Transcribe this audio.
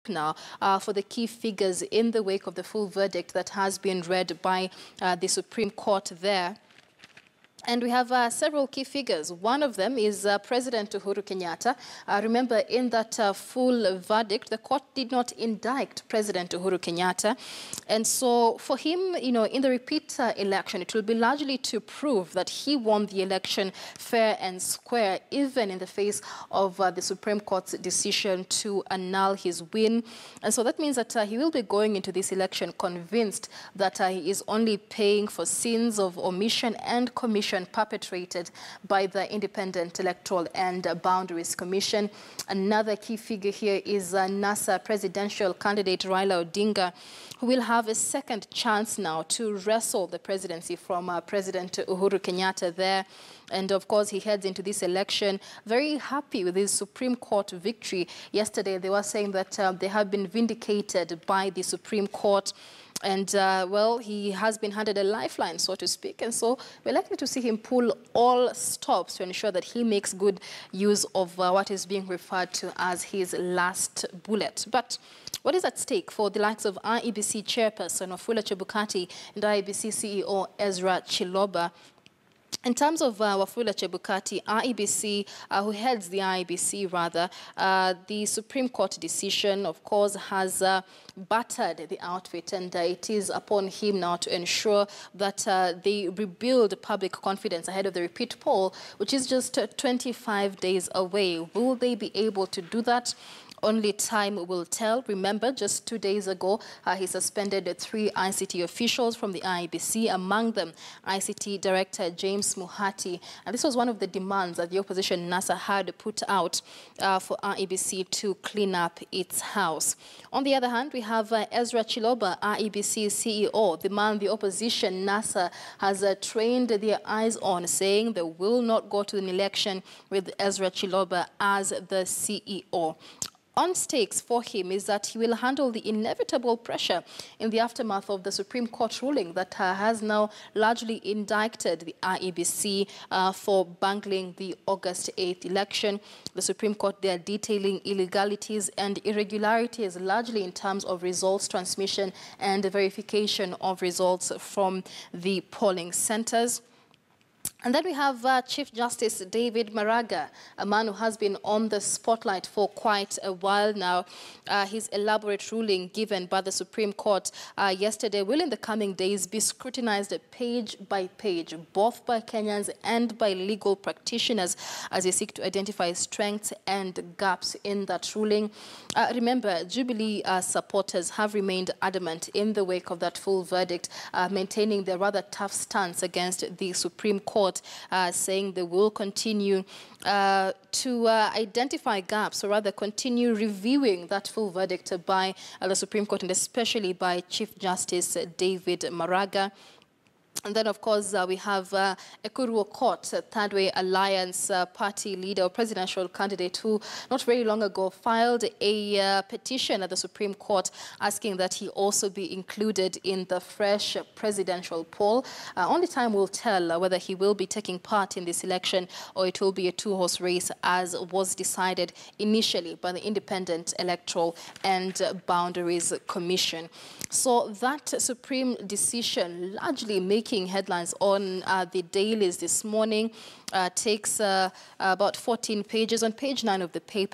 now for the key figures in the wake of the full verdict that has been read by the Supreme Court there. And we have several key figures. One of them is President Uhuru Kenyatta. Remember, in that full verdict, the court did not indict President Uhuru Kenyatta. And so for him, in the repeat election, it will be largely to prove that he won the election fair and square, even in the face of the Supreme Court's decision to annul his win. And so that means that he will be going into this election convinced that he is only paying for sins of omission and commission perpetrated by the Independent Electoral and Boundaries Commission. Another key figure here is NASA presidential candidate Raila Odinga, who will have a second chance now to wrestle the presidency from President Uhuru Kenyatta there. And of course, he heads into this election very happy with his Supreme Court victory. Yesterday, they were saying that they have been vindicated by the Supreme Court. And, well, he has been handed a lifeline, so to speak. And so we're likely to see him pull all stops to ensure that he makes good use of what is being referred to as his last bullet. But what is at stake for the likes of IEBC chairperson Wafula Chebukati and IEBC CEO Ezra Chiloba? In terms of Wafula Chebukati, IEBC, who heads the IEBC rather, the Supreme Court decision, of course, has battered the outfit, and it is upon him now to ensure that they rebuild public confidence ahead of the repeat poll, which is just 25 days away. Will they be able to do that? Only time will tell. Remember, just 2 days ago, he suspended 3 ICT officials from the IEBC, among them ICT Director James Muhati. And this was one of the demands that the opposition NASA had put out for IEBC to clean up its house. On the other hand, we have Ezra Chiloba, IEBC CEO, the man the opposition NASA has trained their eyes on, saying they will not go to an election with Ezra Chiloba as the CEO. On stakes for him is that he will handle the inevitable pressure in the aftermath of the Supreme Court ruling that has now largely indicted the IEBC for bungling the August 8th election. The Supreme Court there detailing illegalities and irregularities largely in terms of results transmission and verification of results from the polling centers. And then we have Chief Justice David Maraga, a man who has been on the spotlight for quite a while now. His elaborate ruling given by the Supreme Court yesterday will in the coming days be scrutinized page by page, both by Kenyans and by legal practitioners as they seek to identify strengths and gaps in that ruling. Remember, Jubilee supporters have remained adamant in the wake of that full verdict, maintaining their rather tough stance against the Supreme Court, saying they will continue to identify gaps, or rather continue reviewing that full verdict by the Supreme Court, and especially by Chief Justice David Maraga. And then, of course, we have Ekuru Okot, Third Way Alliance party leader, or presidential candidate, who not very long ago filed a petition at the Supreme Court asking that he also be included in the fresh presidential poll. Only time will tell whether he will be taking part in this election or it will be a two-horse race, as was decided initially by the Independent Electoral and Boundaries Commission. So that Supreme decision, largely making headlines on the dailies this morning, takes about 14 pages. On page 9 of the paper,